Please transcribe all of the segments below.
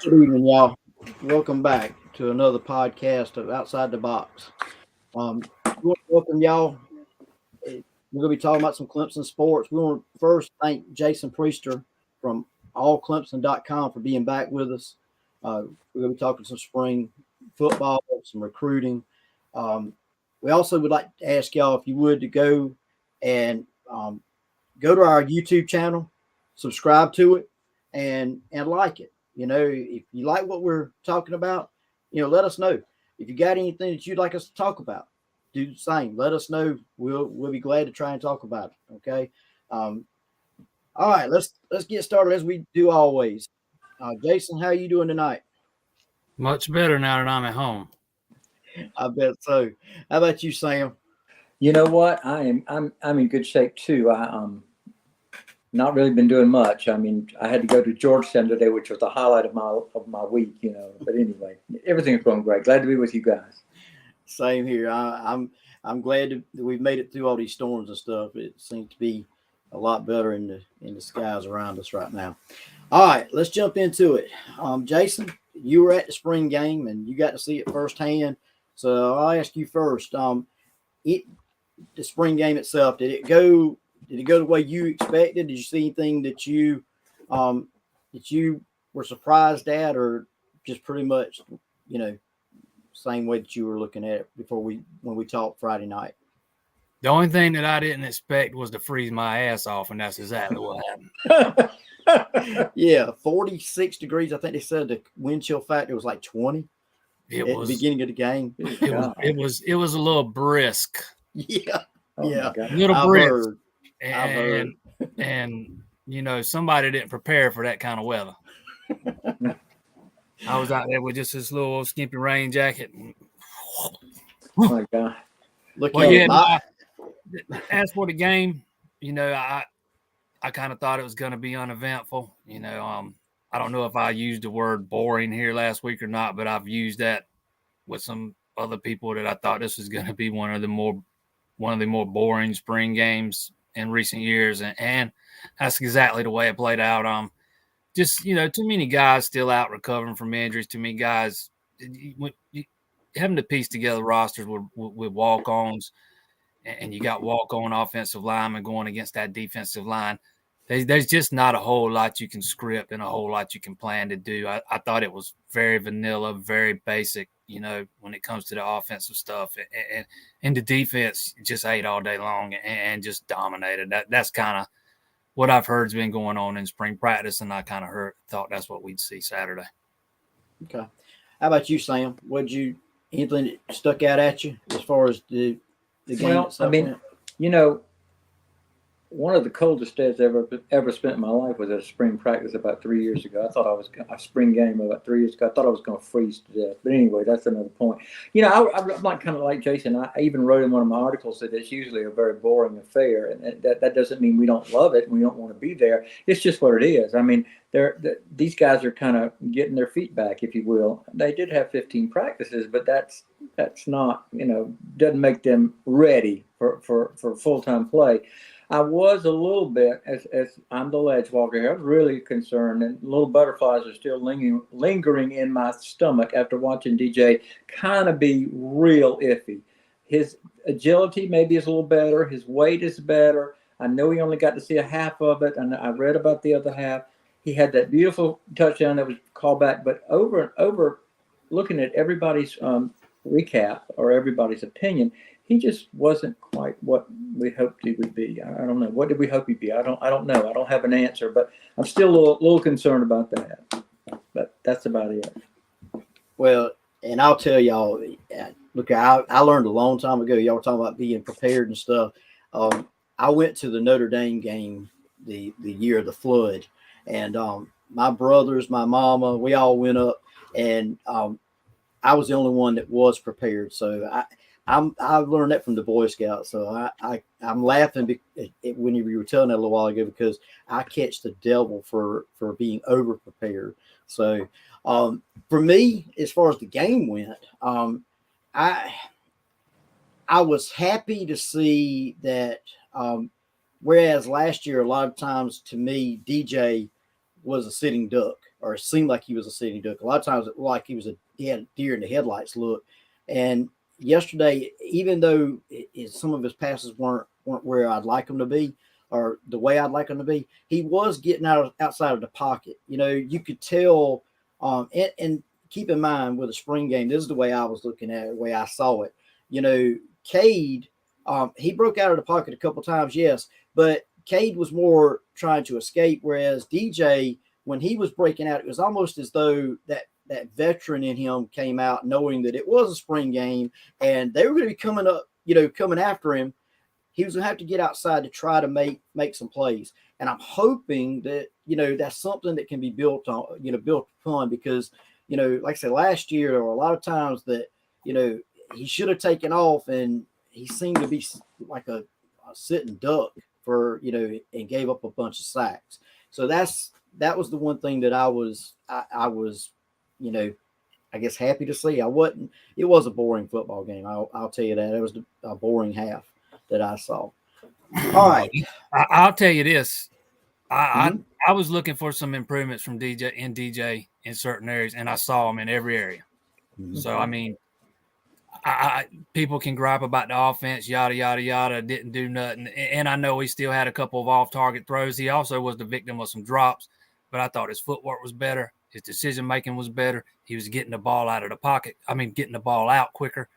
Good evening, y'all. Welcome back to another podcast of Outside the Box. We want to welcome y'all. We're going to be talking about some Clemson sports. We want to first thank Jason Priester from allclemson.com for being back with us. We're going to be talking some spring football, some recruiting. Um, we also would like to ask y'all if you would to go and go to our YouTube channel, subscribe to it, and like it. If you like what we're talking about, let us know. If you got anything that you'd like us to talk about, do the same. Let us know. We'll be glad to try and talk about it. Okay. Um, all right. Let's get started as we do always. Jason, how are you doing tonight? Much better now that I'm at home. I bet so. How about you, Sam? You know what? I'm in good shape too. Not really been doing much. I mean, I had to go to Georgetown today, which was the highlight of my week. But anyway, everything's going great. Glad to be with you guys. Same here. I'm glad that we've made it through all these storms and stuff. It seems to be a lot better in the skies around us right now. All right, let's jump into it. Jason, you were at the spring game and you got to see it firsthand. So I'll ask you first. The spring game itself, did it go the way you expected? Did you see anything that you were surprised at, or just pretty much, you know, same way that you were looking at it when we talked Friday night? The only thing that I didn't expect was to freeze my ass off, and that's exactly what happened. Yeah, 46 degrees. I think they said the wind chill factor was like 20 at the beginning of the game. It was a little brisk. Yeah. Oh yeah. my God. A little I've brisk. heard. And somebody didn't prepare for that kind of weather. I was out there with just this little skimpy rain jacket. Oh my God. As for the game, I kind of thought it was going to be uneventful. I don't know if I used the word boring here last week or not, but I've used that with some other people that I thought this was going to be one of the more boring spring games in recent years, and that's exactly the way it played out. Just too many guys still out recovering from injuries. Too many guys having to piece together rosters with walk-ons, and you got walk-on offensive linemen going against that defensive line. There's just not a whole lot you can script and a whole lot you can plan to do. I thought it was very vanilla, very basic, when it comes to the offensive stuff. And the defense just ate all day long and just dominated. That's kind of what I've heard has been going on in spring practice, and I kind of thought that's what we'd see Saturday. Okay. How about you, Sam? Anything that stuck out at you as far as the game itself went? One of the coldest days I ever spent in my life was at spring practice about 3 years ago. I thought a spring game about 3 years ago. I thought I was going to freeze to death. But anyway, that's another point. I'm not kind of like Jason. I even wrote in one of my articles that it's usually a very boring affair, and that doesn't mean we don't love it and we don't want to be there. It's just what it is. I mean, these guys are kind of getting their feet back, if you will. They did have 15 practices, but that's not, doesn't make them ready for full-time play. I was a little bit, as I'm the ledge walker here, I was really concerned, and little butterflies are still lingering in my stomach after watching DJ kind of be real iffy. His agility maybe is a little better. His weight is better. I know he only got to see a half of it, and I read about the other half. He had that beautiful touchdown that was called back, but over and over, looking at everybody's recap or everybody's opinion, he just wasn't quite what we hoped he would be. I don't know. What did we hope he'd be? I don't know. I don't have an answer, but I'm still a little concerned about that. But that's about it. Well, and I'll tell y'all, look, I learned a long time ago. Y'all were talking about being prepared and stuff. I went to the Notre Dame game the year of the flood, and my brothers, my mama, we all went up, and I was the only one that was prepared. So I learned that from the Boy Scouts. So I'm laughing when you were telling that a little while ago, because I catch the devil for being over prepared. So for me, as far as the game went, I was happy to see that. Whereas last year, a lot of times to me, DJ was a sitting duck or it seemed like he was a sitting duck. A lot of times it looked like he had a deer in the headlights look. And yesterday, even though some of his passes weren't where I'd like them to be or the way I'd like them to be, he was getting outside of the pocket. You could tell. And keep in mind with a spring game, this is the way I was looking at it, the way I saw it. Cade, he broke out of the pocket a couple times, yes, but Cade was more trying to escape, whereas DJ, when he was breaking out, it was almost as though that veteran in him came out knowing that it was a spring game and they were going to be coming up, coming after him. He was going to have to get outside to try to make some plays. And I'm hoping that, that's something that can be built upon because, like I said, last year, there were a lot of times that, he should have taken off and he seemed to be like a sitting duck for, and gave up a bunch of sacks. So that was the one thing that I was, I guess happy to see. It was a boring football game. I'll tell you that. It was a boring half that I saw. All right. I'll tell you this. I was looking for some improvements from DJ in certain areas, and I saw them in every area. Mm-hmm. So, I mean, people can gripe about the offense, yada, yada, yada, didn't do nothing. And I know he still had a couple of off-target throws. He also was the victim of some drops, but I thought his footwork was better. His decision-making was better. He was getting the ball out of the pocket. Getting the ball out quicker.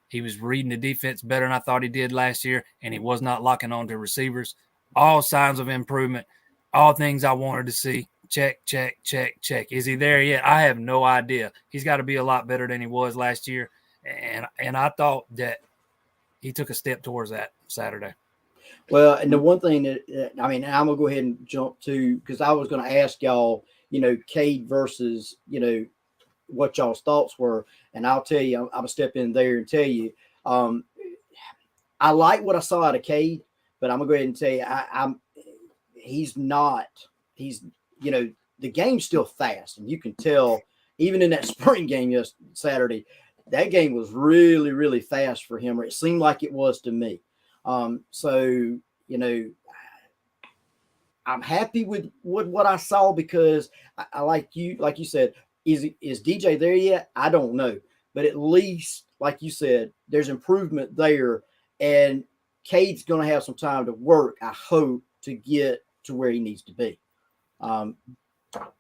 He was reading the defense better than I thought he did last year, and he was not locking on to receivers. All signs of improvement, all things I wanted to see. Check, check, check, check. Is he there yet? I have no idea. He's got to be a lot better than he was last year, and I thought that he took a step towards that Saturday. Well, and the one thing that I'm going to go ahead and jump to because I was going to ask y'all, Cade versus, what y'all's thoughts were. And I'll tell you, I'm going to step in there and tell you, I like what I saw out of Cade, but I'm going to go ahead and tell you, the game's still fast. And you can tell, even in that spring game Saturday, that game was really, really fast for him, or it seemed like it was to me. So, I'm happy with what I saw because I like you said, is DJ there yet? I don't know. But at least, like you said, there's improvement there. And Cade's going to have some time to work, I hope, to get to where he needs to be. How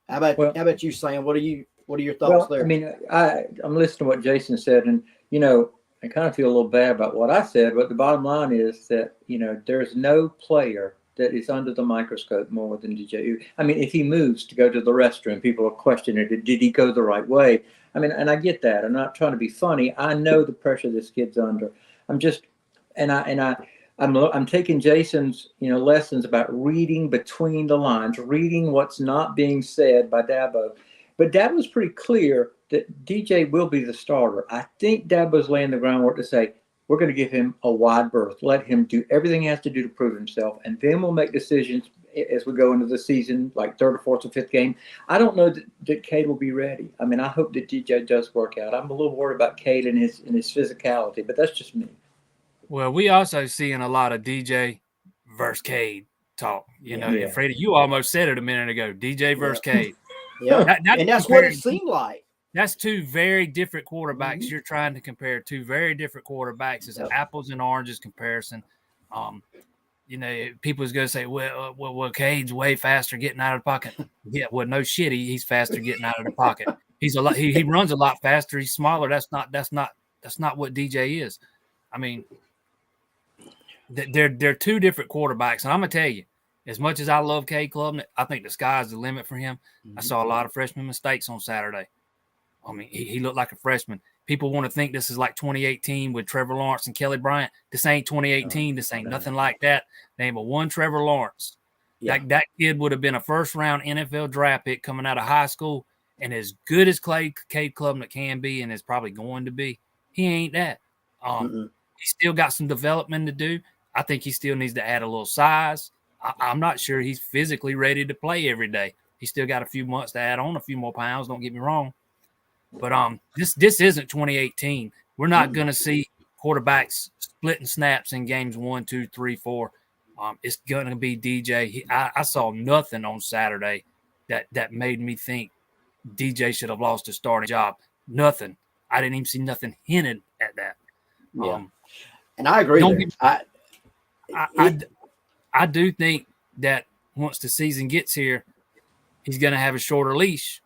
about you, Sam? What are your thoughts there? I'm listening to what Jason said, and, I kind of feel a little bad about what I said, but the bottom line is that, there's no player that is under the microscope more than DJ. If he moves to go to the restroom, people are questioning it. Did he go the right way? And I get that. I'm not trying to be funny. I know the pressure this kid's under. I'm taking Jason's, lessons about reading between the lines, reading what's not being said by Dabo. But Dabo's pretty clear that DJ will be the starter. I think Dabo's laying the groundwork to say, we're going to give him a wide berth. Let him do everything he has to do to prove himself. And then we'll make decisions as we go into the season, like third or fourth or fifth game. I don't know that Cade will be ready. I hope that DJ does work out. I'm a little worried about Cade and his physicality, but that's just me. Well, we also seeing a lot of DJ versus Cade talk. And Freddie, you almost said it a minute ago, DJ versus Cade. Yeah, and that's what it seemed like. That's two very different quarterbacks. Mm-hmm. You're trying to compare two very different quarterbacks. It's an apples and oranges comparison. People's going to say, well, Cade's way faster getting out of the pocket. Yeah, well, no shit, he's faster getting out of the pocket. He's a lot. He runs a lot faster. He's smaller. That's not what DJ is. They're two different quarterbacks, and I'm gonna tell you, as much as I love Cade Klubnik, I think the sky's the limit for him. Mm-hmm. I saw a lot of freshman mistakes on Saturday. He looked like a freshman. People want to think this is like 2018 with Trevor Lawrence and Kelly Bryant. This ain't 2018. This ain't nothing like that. Name of one Trevor Lawrence. Yeah. That kid would have been a first-round NFL draft pick coming out of high school, and as good as Cade Klubnik can be and is probably going to be, he ain't that. He still got some development to do. I think he still needs to add a little size. I'm not sure he's physically ready to play every day. He's still got a few months to add on a few more pounds, don't get me wrong. But this isn't 2018. We're not going to see quarterbacks splitting snaps in games 1, 2, 3, 4. It's going to be DJ. I saw nothing on Saturday that made me think DJ should have lost his starting job. Nothing. I didn't even see nothing hinted at that. Yeah. And I agree there. I do think that once the season gets here, he's going to have a shorter leash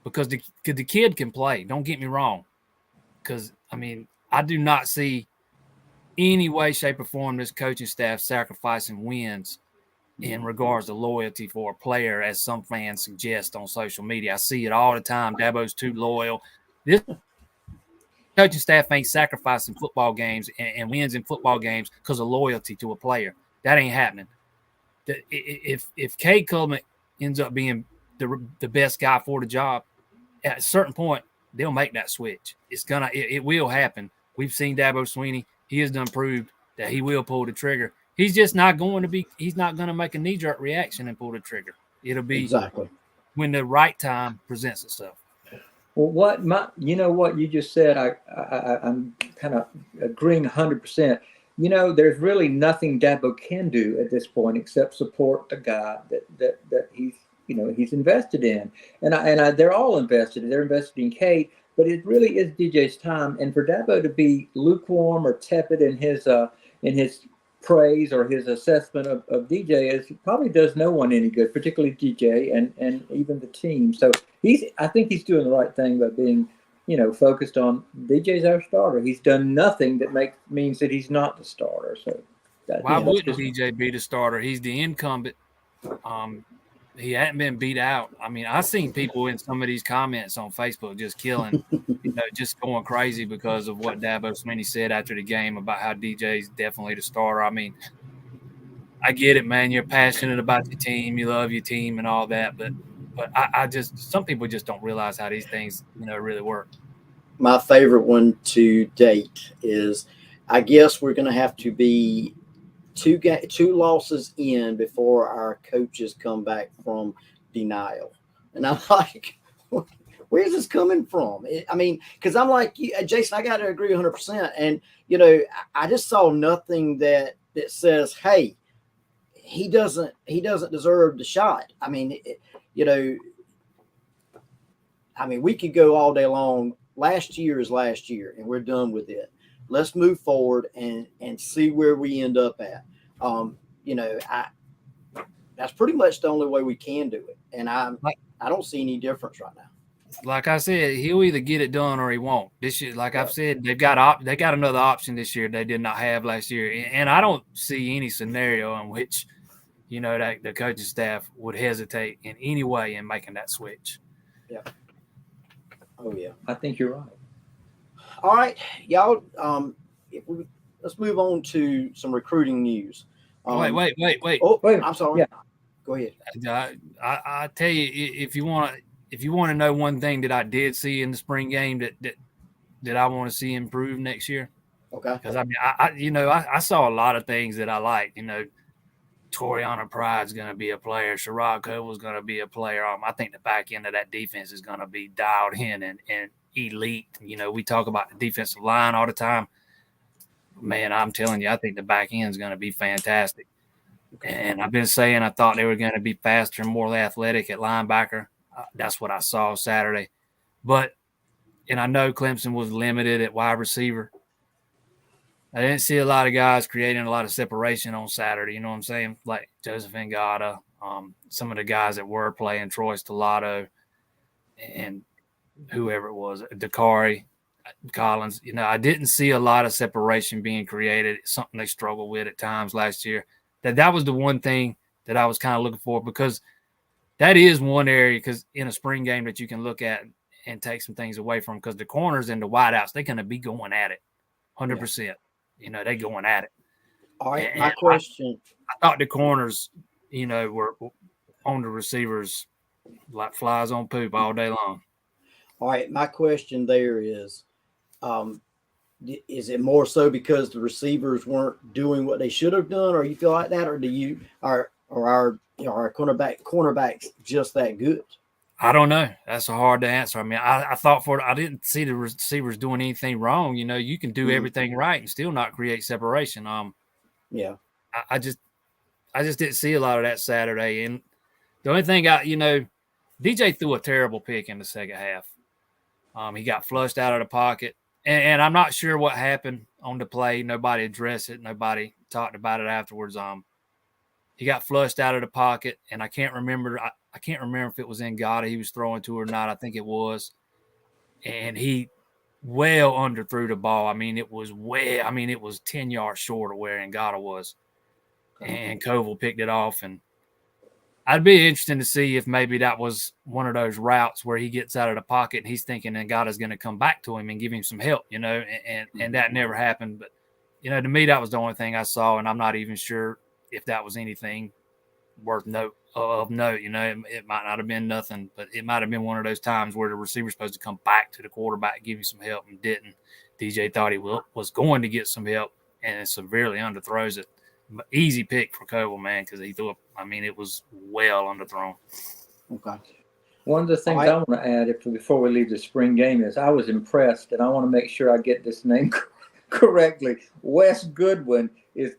because the kid can play. Don't get me wrong. Because, I mean, I do not see any way, shape, or form this coaching staff sacrificing wins in regards to loyalty for a player, as some fans suggest on social media. I see it all the time. Dabo's too loyal. This coaching staff ain't sacrificing football games and wins in football games because of loyalty to a player. That ain't happening. If Cade Coleman ends up being the best guy for the job, at a certain point, they'll make that switch. It will happen. We've seen Dabo Swinney. He has done proved that he will pull the trigger. He's just not going to make a knee-jerk reaction and pull the trigger. It'll be exactly when the right time presents itself. Well, what you just said, I'm kind of agreeing 100%. There's really nothing Dabo can do at this point except support the guy that he's invested in, and they're all invested. They're invested in Cade, but it really is DJ's time. And for Dabo to be lukewarm or tepid in his praise or his assessment of DJ probably does no one any good, particularly DJ and even the team. So I think he's doing the right thing by being focused on DJ's our starter. He's done nothing that means that he's not the starter. So why wouldn't DJ be the starter? He's the incumbent. He hadn't been beat out. I mean, I've seen people in some of these comments on Facebook just killing, just going crazy because of what Dabo Swinney said after the game about how DJ's definitely the starter. I mean, I get it, man. You're passionate about your team. You love your team and all that. But I just, some people just don't realize how these things, really work. My favorite one to date is, I guess we're going to have to be two losses in before our coaches come back from denial. And I'm like, where's this coming from? I mean, because I'm like, Jason, I got to agree 100%. And, I just saw nothing that says, hey, he doesn't deserve the shot. I mean, we could go all day long. Last year is last year, and we're done with it. Let's move forward and see where we end up at. That's pretty much the only way we can do it. And I don't see any difference right now. Like I said, he'll either get it done or he won't. This year, like I've said, they got another option this year they did not have last year. And I don't see any scenario in which, that the coaching staff would hesitate in any way in making that switch. Yeah. Oh, yeah. I think you're right. All right, y'all. Let's move on to some recruiting news. Wait. Oh, wait. I'm sorry. Yeah. Go ahead. I tell you, if you want to know one thing that I did see in the spring game that I want to see improve next year. Okay. Because I saw a lot of things that I like. Toriana Pride's going to be a player. Sherrod Coble's going to be a player. I think the back end of that defense is going to be dialed in and elite. We talk about the defensive line all the time. Man, I'm telling you, I think the back end is going to be fantastic. And I've been saying I thought they were going to be faster and more athletic at linebacker. That's what I saw Saturday. And I know Clemson was limited at wide receiver. I didn't see a lot of guys creating a lot of separation on Saturday. You know what I'm saying? Like Joseph Ngata, some of the guys that were playing, Troy Stellato, and whoever it was, Dakari, Collins. I didn't see a lot of separation being created. It's something they struggled with at times last year. That was the one thing that I was kind of looking for, because that is one area, because in a spring game that you can look at and take some things away from, because the corners and the wideouts, they're going to be going at it 100%. Yeah. They're going at it. All right, my question. I thought the corners, were on the receivers like flies on poop all day long. All right, my question there is it more so because the receivers weren't doing what they should have done, or you feel like that, or are our cornerbacks just that good? I don't know. That's hard to answer. I mean, I thought I didn't see the receivers doing anything wrong. You can do everything right and still not create separation. Yeah. I just didn't see a lot of that Saturday. And the only thing DJ threw a terrible pick in the second half. He got flushed out of the pocket. And I'm not sure what happened on the play. Nobody addressed it. Nobody talked about it afterwards. He got flushed out of the pocket, and I can't remember. I can't remember if it was Ngata he was throwing to or not. I think it was. And he well underthrew the ball. It was 10 yards short of where Ngata was. And Koval picked it off. And I'd be interested to see if maybe that was one of those routes where he gets out of the pocket and he's thinking Ngata's going to come back to him and give him some help, and that never happened. But, to me, that was the only thing I saw, and I'm not even sure if that was anything worth note. It might not have been nothing, but it might have been one of those times where the receiver's supposed to come back to the quarterback and give him some help and didn't. DJ thought he was going to get some help and severely underthrows it. Easy pick for Koval, man, because he threw it was well underthrown. Okay. One of the things I want to add before we leave the spring game is I was impressed, and I want to make sure I get this name correctly. Wes Goodwin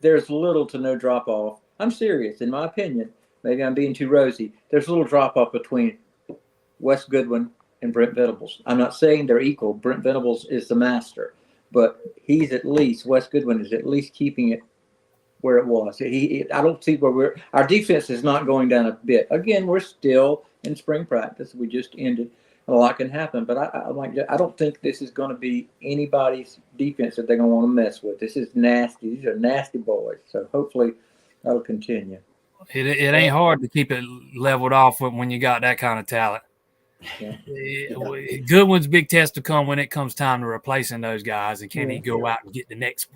there's little to no drop off. I'm serious, in my opinion. Maybe I'm being too rosy. There's a little drop off between Wes Goodwin and Brent Venables. I'm not saying they're equal. Brent Venables is the master, but Wes Goodwin is at least keeping it where it was. I don't see where our defense is not going down a bit. Again, we're still in spring practice. We just ended. A lot can happen, but I don't think this is going to be anybody's defense that they're going to want to mess with. This is nasty. These are nasty boys. So hopefully that'll continue. It ain't hard to keep it leveled off when you got that kind of talent. Yeah. Goodwin's big test to come when it comes time to replacing those guys, and can he go out and get the next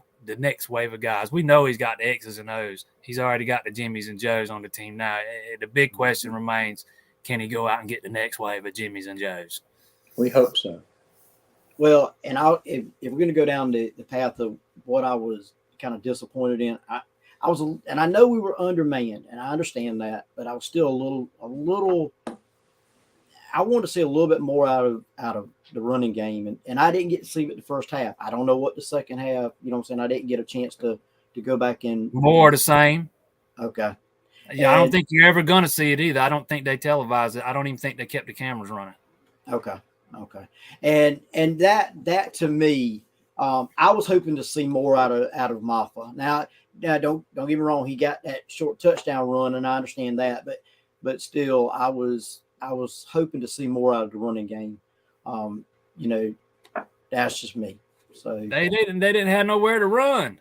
wave of guys? We know he's got the X's and O's. He's already got the Jimmys and Joes on the team now. The big question remains, can he go out and get the next wave of Jimmys and Joes? We hope so. Well, and if we're going to go down the path of what I was kind of disappointed in, and I know we were undermanned, and I understand that, but I was still a little. I wanted to see a little bit more out of the running game, and I didn't get to see it the first half. I don't know what the second half. You know what I'm saying? I didn't get a chance to go back and more the same. Okay. Yeah, I don't think you're ever going to see it either. I don't think they televised it. I don't even think they kept the cameras running. Okay. And that to me, I was hoping to see more out of Maffa. Now don't get me wrong, he got that short touchdown run, and I understand that, but still, I was hoping to see more out of the running game. That's just me. So they didn't have nowhere to run.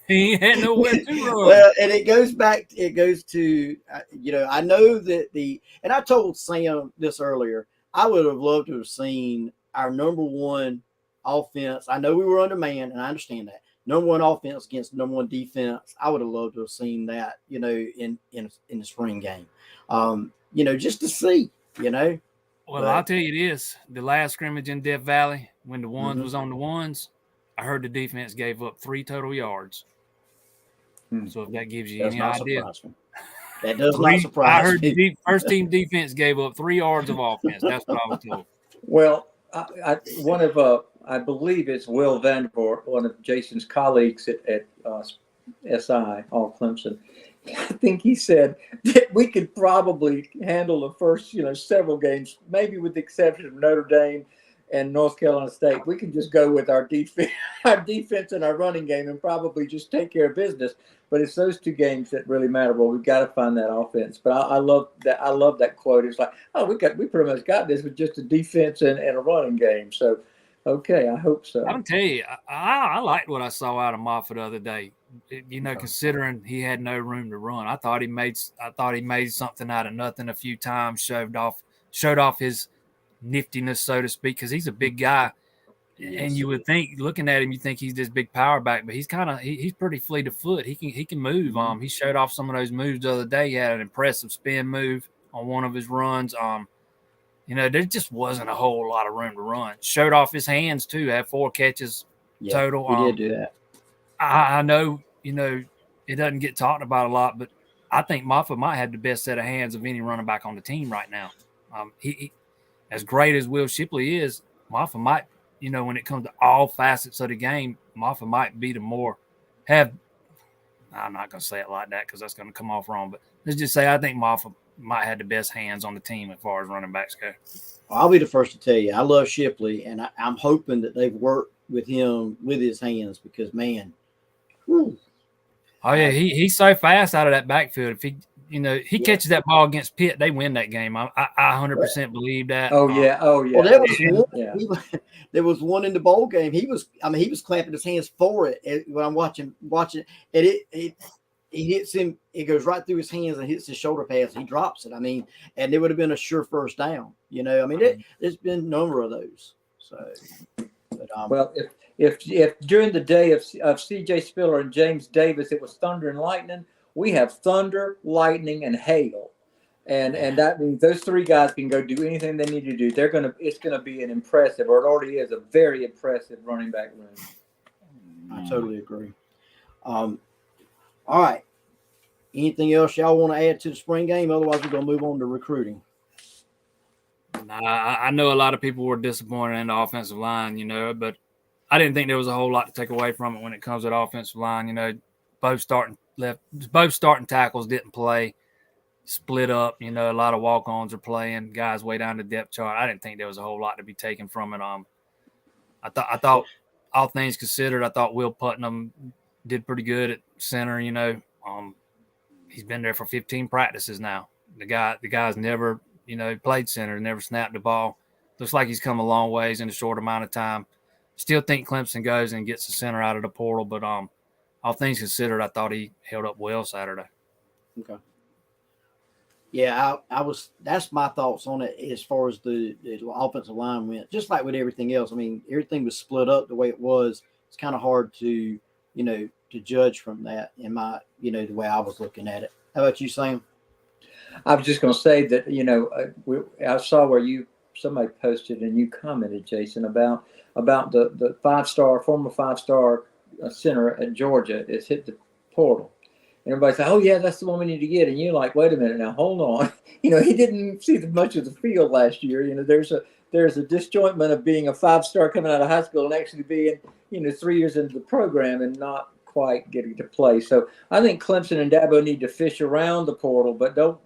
He had nowhere to run. Well, and it goes to, I know that and I told Sam this earlier, I would have loved to have seen our number one offense. I know we were undermanned, and I understand that. Number one offense against number one defense. I would have loved to have seen that, in the spring game. Just to see, Well, I'll tell you this: the last scrimmage in Death Valley, when the ones was on the ones, I heard the defense gave up 3 total yards. So if that gives you any idea, that does not surprise me. I heard the first team defense gave up 3 yards of offense. That's what I was told. Well, I believe it's Will Vandervoort, one of Jason's colleagues at SI, All Clemson. I think he said that we could probably handle the first, several games, maybe with the exception of Notre Dame and North Carolina State. We can just go with our defense and our running game and probably just take care of business. But it's those 2 games that really matter. Well, we've got to find that offense. But I love that. I love that quote. It's like, we pretty much got this with just a defense and a running game. So, okay, I hope so. I'll tell you, I liked what I saw out of Moffitt the other day. Considering he had no room to run, I thought he made something out of nothing a few times. Showed off his niftiness, so to speak, because he's a big guy. Yes. And you would think, looking at him, you think he's this big power back, but he's he's pretty fleet of foot. He can move. He showed off some of those moves the other day. He had an impressive spin move on one of his runs. There just wasn't a whole lot of room to run. Showed off his hands too. Had 4 catches total. He did do that. I know, it doesn't get talked about a lot, but I think Moffitt might have the best set of hands of any running back on the team right now. He as great as Will Shipley is, Moffitt might, when it comes to all facets of the game, Moffitt might be I'm not going to say it like that because that's going to come off wrong, but let's just say I think Moffitt might have the best hands on the team as far as running backs go. I'll be the first to tell you, I love Shipley, and I'm hoping that they've worked with him with his hands because, man, whew. Oh yeah, he's so fast out of that backfield. If he catches that ball against Pitt, they win that game. I 100% believe that. Oh yeah. Well, there was one. There was one in the bowl game. He was clapping his hands for it when I'm watching, and it hits him. It goes right through his hands and hits his shoulder pads. And he drops it. I mean, and it would have been a sure first down. There's been a number of those. So, but, well, if during the day of C.J. Spiller and James Davis, it was thunder and lightning, we have thunder, lightning, and hail, and that means those three guys can go do anything they need to do. It's gonna be an impressive, or it already is a very impressive running back room. I totally agree. All right. Anything else y'all want to add to the spring game? Otherwise, we're gonna move on to recruiting. I know a lot of people were disappointed in the offensive line, but I didn't think there was a whole lot to take away from it when it comes to the offensive line. Both starting tackles didn't play, split up. A lot of walk-ons are playing, guys way down the depth chart. I didn't think there was a whole lot to be taken from it. I thought all things considered, I thought Will Putnam did pretty good at center. He's been there for 15 practices now. The guy's never played center, never snapped the ball. Looks like he's come a long ways in a short amount of time. Still think Clemson goes and gets the center out of the portal, but all things considered, I thought he held up well Saturday. Okay. Yeah, that's my thoughts on it as far as the offensive line went. Just like with everything else, I mean, everything was split up the way it was. It's kind of hard to judge from that in my, the way I was looking at it. How about you, Sam? I was just going to say that, I saw where somebody posted and you commented, Jason, about the former five-star center at Georgia is hit the portal. And everybody said, oh, yeah, that's the one we need to get. And you're like, wait a minute, now hold on. He didn't see much of the field last year. There's a disjointment of being a five-star coming out of high school and actually being, 3 years into the program and not quite getting to play. So I think Clemson and Dabo need to fish around the portal, but don't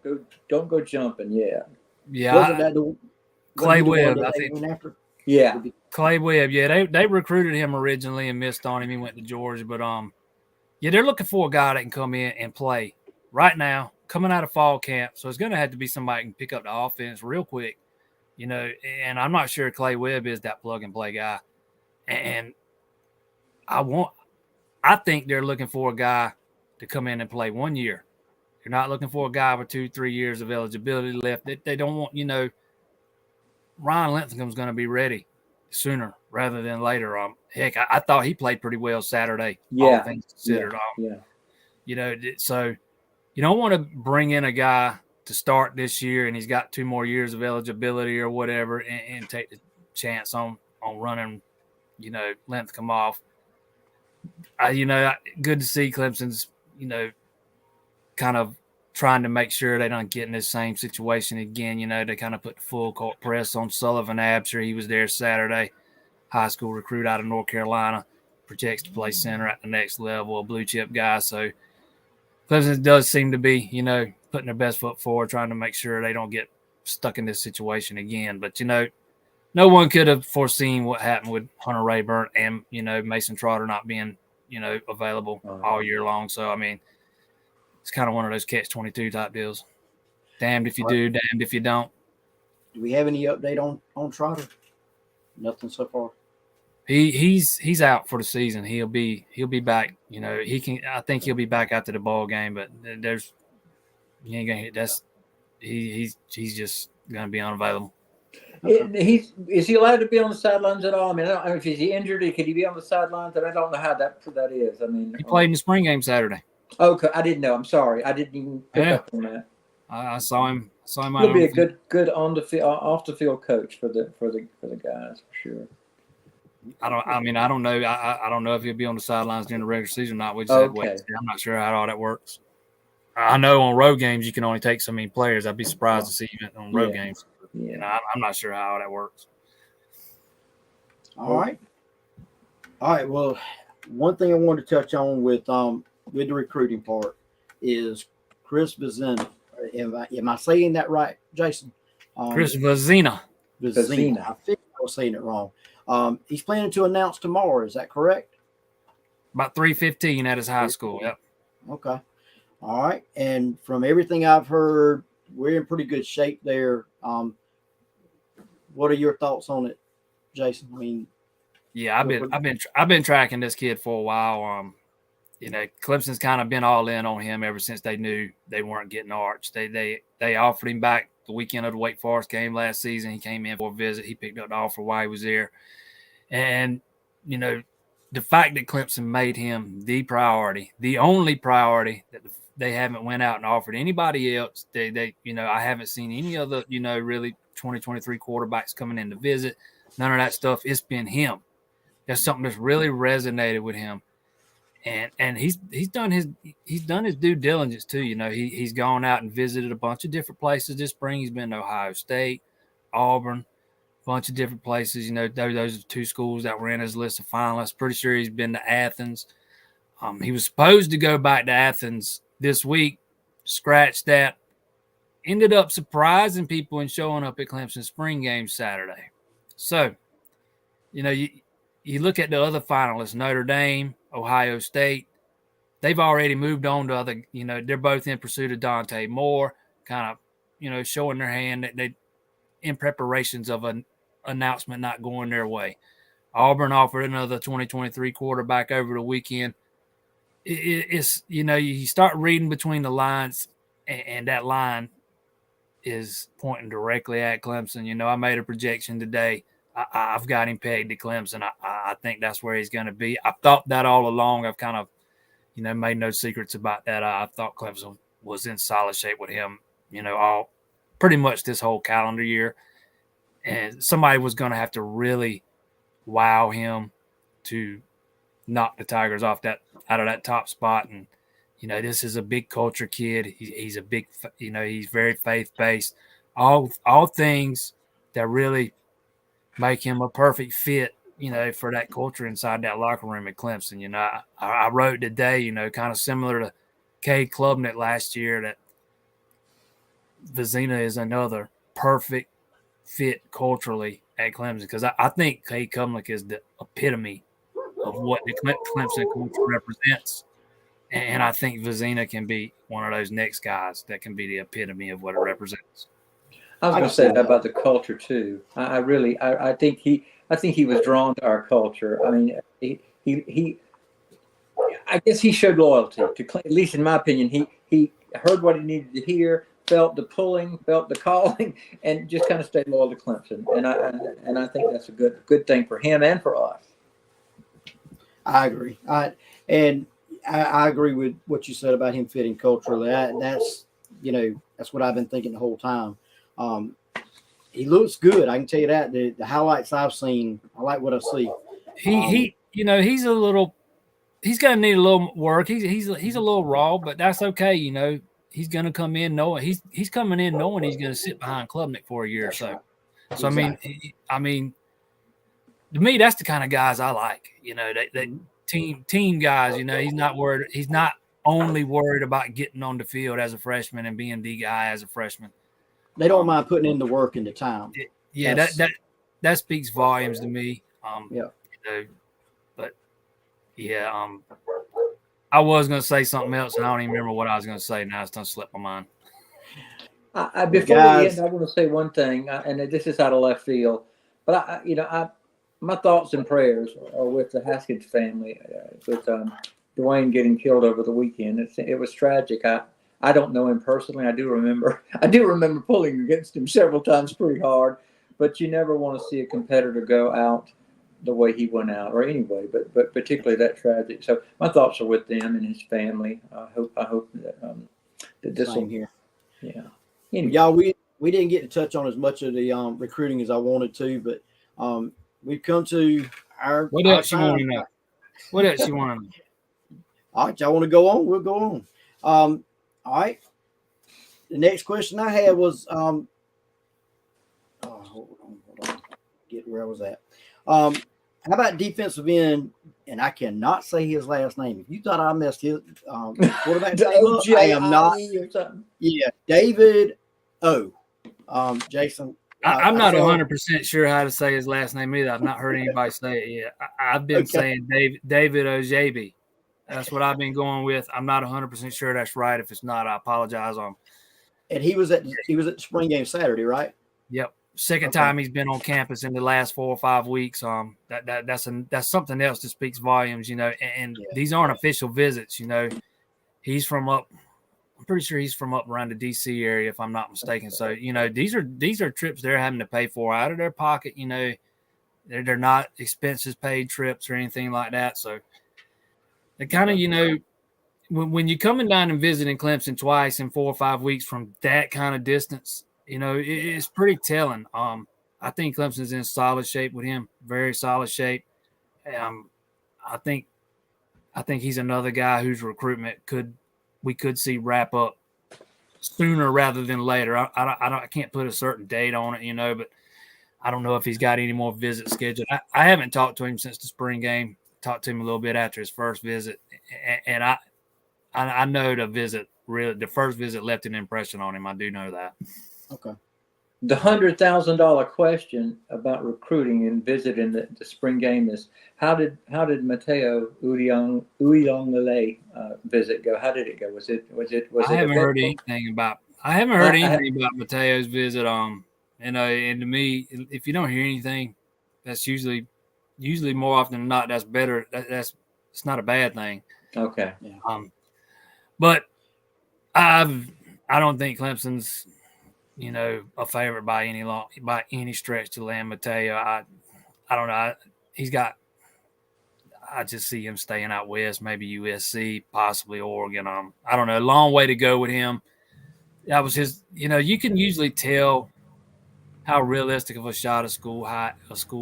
go jumping yet. Yeah. Wasn't that Clay Webb, I think. Yeah. Clay Webb, yeah, they recruited him originally and missed on him. He went to Georgia, but they're looking for a guy that can come in and play right now, coming out of fall camp. So it's going to have to be somebody who can pick up the offense real quick, and I'm not sure Clay Webb is that plug and play guy. And I think they're looking for a guy to come in and play 1 year. You're not looking for a guy with 2-3 years of eligibility left. They don't want, Ryan Lintham's going to be ready sooner rather than later. Heck, I thought he played pretty well Saturday. Yeah. All things considered. Yeah. So you don't want to bring in a guy to start this year and he's got 2 more years of eligibility or whatever and take the chance on running, Lintham off. Good to see Clemson's, kind of trying to make sure they don't get in this same situation again. They kind of put the full court press on Sullivan Absher. He was there Saturday, high school recruit out of North Carolina, projects to play center at the next level, a blue chip guy. So Clemson does seem to be, putting their best foot forward, trying to make sure they don't get stuck in this situation again. But, no one could have foreseen what happened with Hunter Rayburn and, Mason Trotter not being, available all year long. So, I mean, it's kind of one of those catch-22 type deals. Damned if you do, damned if you don't. Do we have any update on Trotter? Nothing so far. He's out for the season. He'll be back. I think he'll be back after the ball game, but he's just gonna be unavailable. Is he allowed to be on the sidelines at all? I mean, I don't know if he's injured. Could he be on the sidelines? And I don't know how that is. I mean, he played in the spring game Saturday. Okay, I didn't know. I'm sorry, I didn't even pick up on that. I saw him. He'll be a good on the field, off the field coach for the guys for sure. I don't know. I don't know if he'll be on the sidelines during the regular season or not. We just had to wait. I'm not sure how all that works. I know on road games you can only take so many players. I'd be surprised to see him on road games. Yeah. I'm not sure how that works. All right. Well, one thing I wanted to touch on with the recruiting part is Chris Vizina Am I saying that right, Jason? Chris Vazina. Vizina. I think I was saying it wrong. He's planning to announce tomorrow. Is that correct? About 3:15 at his high school. Yep. Okay. All right. And from everything I've heard, we're in pretty good shape there. What are your thoughts on it, Jason? I mean, yeah, I've been tracking this kid for a while. Clemson's kind of been all in on him ever since they knew they weren't getting Arch. They offered him back the weekend of the Wake Forest game last season. He came in for a visit. He picked up the offer while he was there. And, the fact that Clemson made him the priority, the only priority that they haven't went out and offered anybody else. I haven't seen any other, really 2023 quarterbacks coming in to visit. None of that stuff. It's been him. That's something that's really resonated with him. And he's done his due diligence too. He's gone out and visited a bunch of different places this spring. He's been to Ohio State, Auburn, a bunch of different places. Those are two schools that were in his list of finalists. Pretty sure he's been to Athens. He was supposed to go back to Athens this week. Scratched that. Ended up surprising people and showing up at Clemson spring game Saturday. So, you look at the other finalists, Notre Dame, Ohio State. They've already moved on to other, they're both in pursuit of Dante Moore, kind of, showing their hand that they in preparations of an announcement not going their way. Auburn offered another 2023 quarterback over the weekend. It's, you start reading between the lines, and that line is pointing directly at Clemson. I made a projection today. I've got him pegged to Clemson. I think that's where he's going to be. I've thought that all along. I've kind of, made no secrets about that. I thought Clemson was in solid shape with him, all pretty much this whole calendar year. And somebody was going to have to really wow him to knock the Tigers out of that top spot. And, this is a big culture kid. He's a big, he's very faith-based. All things that really make him a perfect fit, for that culture inside that locker room at Clemson. I wrote today, kind of similar to Cade Klubnik last year, that Vizina is another perfect fit culturally at Clemson, because I think Cade Klubnik is the epitome of what the Clemson culture represents. And I think Vizina can be one of those next guys that can be the epitome of what it represents. I was going to say that about the culture too. I think he was drawn to our culture. I mean, I guess he showed loyalty to, at least in my opinion. He heard what he needed to hear, felt the pulling, felt the calling, and just kind of stayed loyal to Clemson. And I think that's a good thing for him and for us. I agree. I agree with what you said about him fitting culturally. That's what I've been thinking the whole time. He looks good. I can tell you that. The highlights I've seen, I like what I see. He's going to need a little work. He's a little raw, but that's okay. He's going to come in knowing he's coming in knowing he's going to sit behind Klubnik for a year or so. Right. So Exactly. I mean, to me, that's the kind of guys I like. That team guys. He's not worried. He's not only worried about getting on the field as a freshman and being the guy as a freshman. They don't mind putting in the work and the time. Yeah, that speaks volumes to me. But yeah, I was going to say something else, and I don't even remember what I was going to say. Now it's done slipped my mind. Before we end, I want to say one thing, and this is out of left field, but my thoughts and prayers are with the Haskins family, with Dwayne getting killed over the weekend. It was tragic. I don't know him personally. I do remember pulling against him several times pretty hard, but you never want to see a competitor go out the way he went out, or anyway, but particularly that tragic. So my thoughts are with them and his family. I hope that this will here. Yeah. Anyway. Y'all, we didn't get to touch on as much of the recruiting as I wanted to, but we've come to our. What else you want to know? What else you want to know? All right, y'all want to go on? We'll go on. All right. The next question I had was, hold on. Get where I was at. How about defensive end and I cannot say his last name. If you thought I messed his quarterback The name up, I am not. OJIE or something. Yeah, David O. Jason. I'm I not saw. 100% sure how to say his last name either. I've not heard anybody say it yet. I've been Okay. saying David Ojebi. That's what I've been going with. I'm not 100% sure that's right. If it's not, I apologize. And he was at the spring game Saturday, right? Yep. Second Okay. time he's been on campus in the last 4 or 5 weeks. That's something else that speaks volumes, you know. And Yeah. these aren't official visits, you know. He's from up. I'm pretty sure he's from up around the DC area, if I'm not mistaken. So, you know, these are trips they're having to pay for out of their pocket. You know, they're not expenses paid trips or anything like that. So, they kind of, you know, when you're coming down and visiting Clemson twice in 4 or 5 weeks from that kind of distance, you know, it's pretty telling. I think Clemson's in solid shape with him, very solid shape. I think he's another guy whose recruitment we could see wrap up sooner rather than later. I can't put a certain date on it, you know, but I don't know if he's got any more visits scheduled. I haven't talked to him since the spring game. Talked to him a little bit after his first visit, and I know the first visit left an impression on him. I do know that. Okay. The $100,000 question about recruiting and visiting the spring game is how did Mateo Uyonglele visit go? How did it go? Was it? I haven't heard anything about Mateo's visit. You know, and to me, if you don't hear anything, that's usually more often than not, that's better. It's not a bad thing. Okay. Yeah. But I don't think Clemson's, you know, a favorite by any stretch to land Mateo. I don't know. I just see him staying out west, maybe USC, possibly Oregon. I don't know. A long way to go with him. That was his. You know, you can usually tell how realistic of a shot a school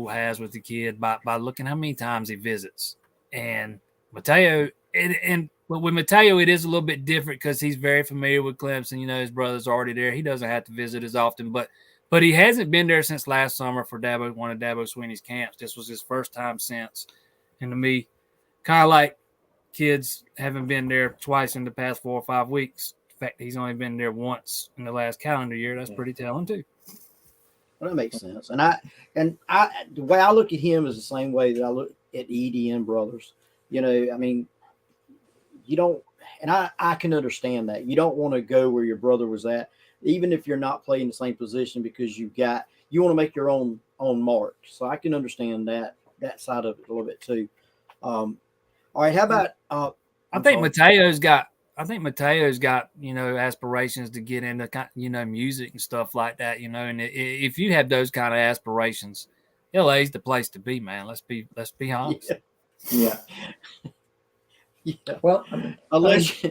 has with the kid by looking how many times he visits. And Mateo, but with Mateo, it is a little bit different because he's very familiar with Clemson. You know, his brother's already there. He doesn't have to visit as often, but he hasn't been there since last summer for one of Dabo Swinney's camps. This was his first time since. And to me, kind of like kids haven't been there twice in the past 4 or 5 weeks. In fact, he's only been there once in the last calendar year. That's pretty telling too. Well, that makes sense. And I the way I look at him is the same way that I look at EDN brothers. You know, I mean, you don't, and I can understand that. You don't want to go where your brother was at, even if you're not playing the same position, because you want to make your own mark. So I can understand that side of it a little bit too. All right, how about I think Mateo's got, you know, aspirations to get into, you know, music and stuff like that, you know, and if you have those kind of aspirations, LA's the place to be, man. Let's be honest. Yeah. Yeah. Well, unless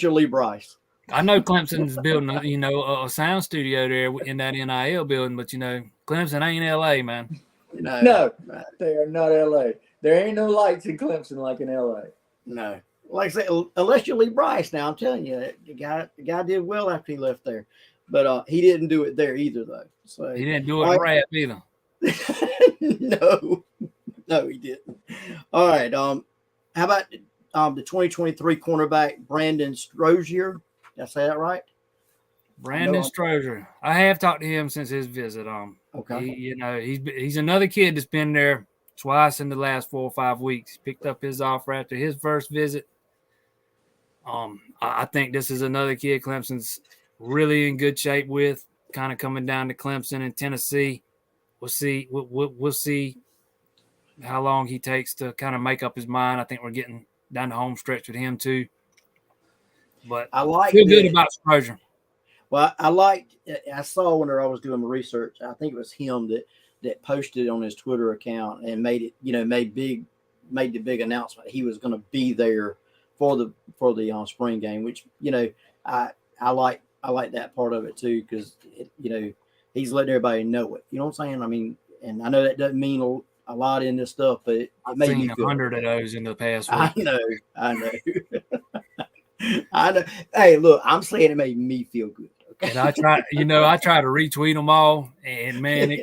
you're Lee Bryce. I know Clemson's building, you know, a sound studio there in that NIL building, but, you know, Clemson ain't LA, man. No, they are not LA. There ain't no lights in Clemson like in LA. No. Like I said, unless you're Lee Bryce. Now I'm telling you, the guy did well after he left there, but he didn't do it there either, though. So he didn't do it rap either. No, he didn't. All right. How about the 2023 cornerback Brandon Rozier? Did I say that right? Brandon Strozier. I have talked to him since his visit. Okay. You know, he's another kid that's been there twice in the last 4 or 5 weeks. He picked up his offer after his first visit. I think this is another kid Clemson's really in good shape with, kind of coming down to Clemson and Tennessee. We'll see. We'll see how long he takes to kind of make up his mind. I think we're getting down the home stretch with him too. But I feel good about Strozier. Well, I saw when I was doing my research, I think it was him that posted on his Twitter account and made it, you know, made the big announcement he was going to be there for the spring game, which, you know, I like that part of it too, because you know, he's letting everybody know it. You know what I'm saying? I mean, and I know that doesn't mean a lot in this stuff, but it made me feel 100 of those in the past week. I know. I know. Hey, look, I'm saying it made me feel good. Okay? And I try to retweet them all, and man,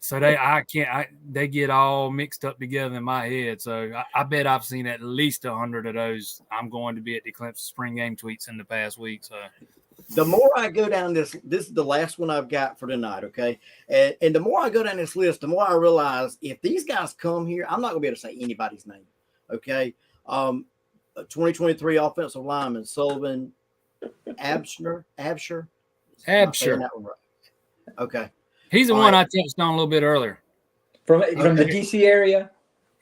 So they get all mixed up together in my head. So I bet I've seen at least 100 of those I'm going to be at the Clemson spring game tweets in the past week. So the more I go down this is the last one I've got for tonight, okay? And the more I go down this list, the more I realize if these guys come here, I'm not going to be able to say anybody's name, okay? 2023 offensive lineman, Sullivan Absher. Okay. He's the All one right. I touched on a little bit earlier. From the DC area?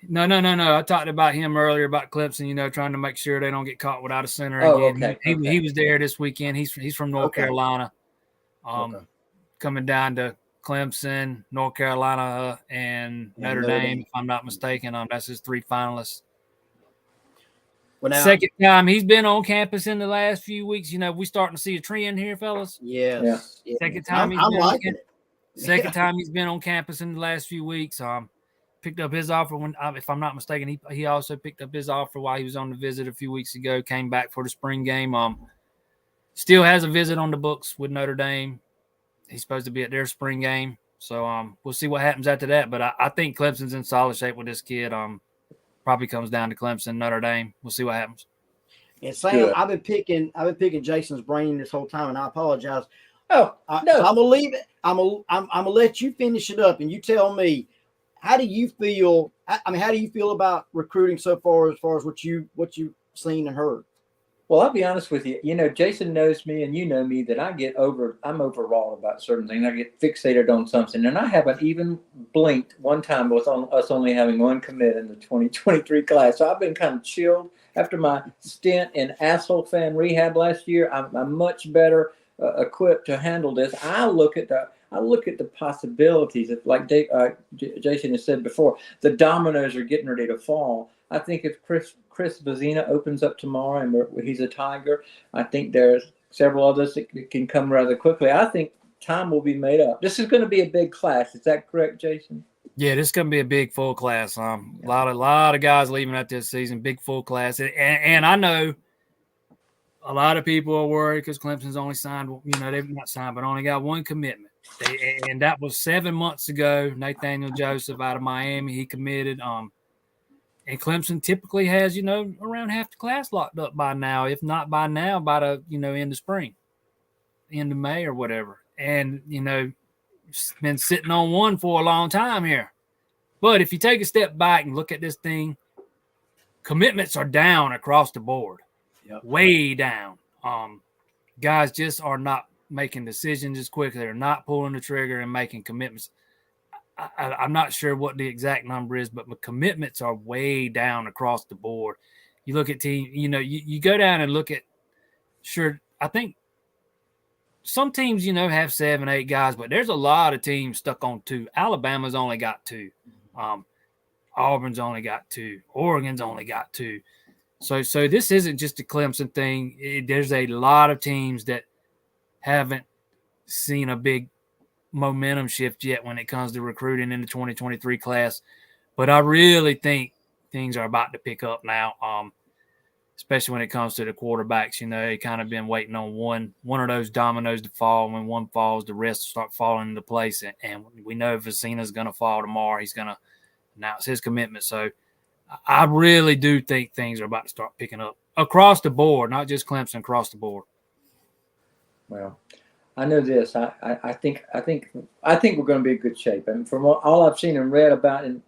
No. I talked about him earlier about Clemson, trying to make sure they don't get caught without a center Oh, again. okay. He was there this weekend. He's from North Carolina. Coming down to Clemson, North Carolina, and Notre Dame, if I'm not mistaken. That's his 3 finalists. Well, now, second time he's been on campus in the last few weeks. We starting to see a trend here, fellas. Yes. Yeah. Second time I'm liking it. Second time he's been on campus in the last few weeks. Picked up his offer when, if I'm not mistaken, he also picked up his offer while he was on the visit a few weeks ago. Came back for the spring game. Still has a visit on the books with Notre Dame. He's supposed to be at their spring game. So we'll see what happens after that. But I think Clemson's in solid shape with this kid. Probably comes down to Clemson, Notre Dame. We'll see what happens. And Sam, I've been picking Jason's brain this whole time, and I apologize. No. So I'm gonna leave it. I'm gonna let you finish it up, and you tell me how do you feel? How do you feel about recruiting so far, as what you've seen and heard? Well, I'll be honest with you. Jason knows me, and you know me, that I'm overwrought about certain things. I get fixated on something, and I haven't even blinked one time with us only having one commit in the 2023 class. So I've been kind of chilled after my stint in asshole fan rehab last year. I'm much better equipped to handle this. I look at the possibilities. Like Jason has said before, the dominoes are getting ready to fall. I think if Chris Bazina opens up tomorrow and he's a Tiger, I think there's several others that can come rather quickly. I think time will be made up. This is going to be a big class. Is that correct, Jason? Yeah, this is going to be a big full class. A lot of guys leaving out this season. Big full class, and I know a lot of people are worried because Clemson's only signed. They've not signed, but only got one commitment, and that was 7 months ago. Nathaniel Joseph out of Miami, he committed. And Clemson typically has, around half the class locked up by now. If not by now, by the, end of spring, end of May or whatever. And, it's been sitting on one for a long time here. But if you take a step back and look at this thing, commitments are down across the board. Yep. Way down. Guys just are not making decisions as quickly. They're not pulling the trigger and making commitments. I'm not sure what the exact number is, but commitments are way down across the board. You look at teams, you go down and look at, sure, I think some teams, have 7, 8 guys, but there's a lot of teams stuck on 2. Alabama's only got 2. Auburn's only got 2. Oregon's only got 2. So this isn't just a Clemson thing. There's a lot of teams that haven't seen a big momentum shift yet when it comes to recruiting in the 2023 class, but I really think things are about to pick up now, especially when it comes to the quarterbacks. They kind of been waiting on one of those dominoes to fall. When one falls, the rest start falling into place, and we know Vecina's going to fall tomorrow. He's going to announce his commitment. So I really do think things are about to start picking up across the board, not just Clemson, across the board. Well, I know this. I think we're going to be in good shape. And from all I've seen and read about, and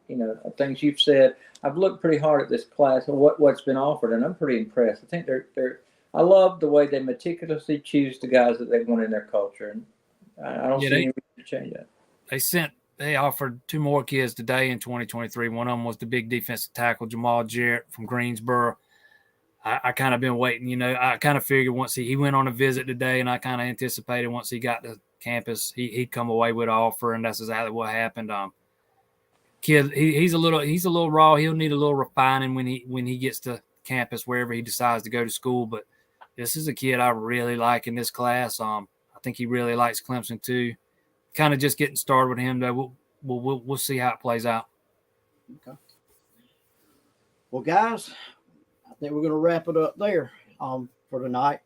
things you've said, I've looked pretty hard at this class and what's been offered, and I'm pretty impressed. I think they're. I love the way they meticulously choose the guys that they want in their culture, and I don't see any reason to change that. They offered 2 more kids today in 2023. One of them was the big defensive tackle Jamal Jarrett from Greensboro. I kind of been waiting, I kind of figured once he went on a visit today, and I kind of anticipated once he got to campus, he'd come away with an offer, and that's exactly what happened. Kid, he's a little raw. He'll need a little refining when he gets to campus, wherever he decides to go to school. But this is a kid I really like in this class. I think he really likes Clemson too. Kind of just getting started with him, though. We'll see how it plays out. Okay. Well, guys, I think we're going to wrap it up there for tonight.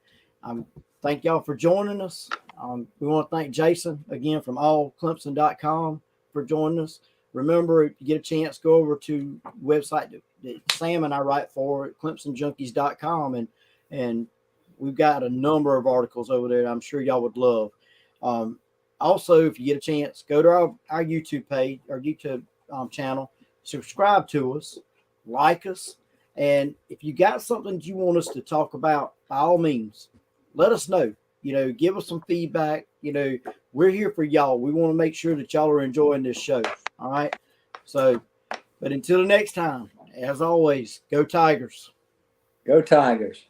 Thank y'all for joining us. We want to thank Jason again from allclemson.com for joining us. Remember, if you get a chance, go over to the website that Sam and I write for at ClemsonJunkies.com, and we've got a number of articles over there that I'm sure y'all would love. Also, if you get a chance, go to our YouTube page, our YouTube channel, subscribe to us, like us, and if you got something you want us to talk about, by all means, let us know. Give us some feedback. We're here for y'all. We want to make sure that y'all are enjoying this show. All right. So, but until the next time, as always, go Tigers. Go Tigers.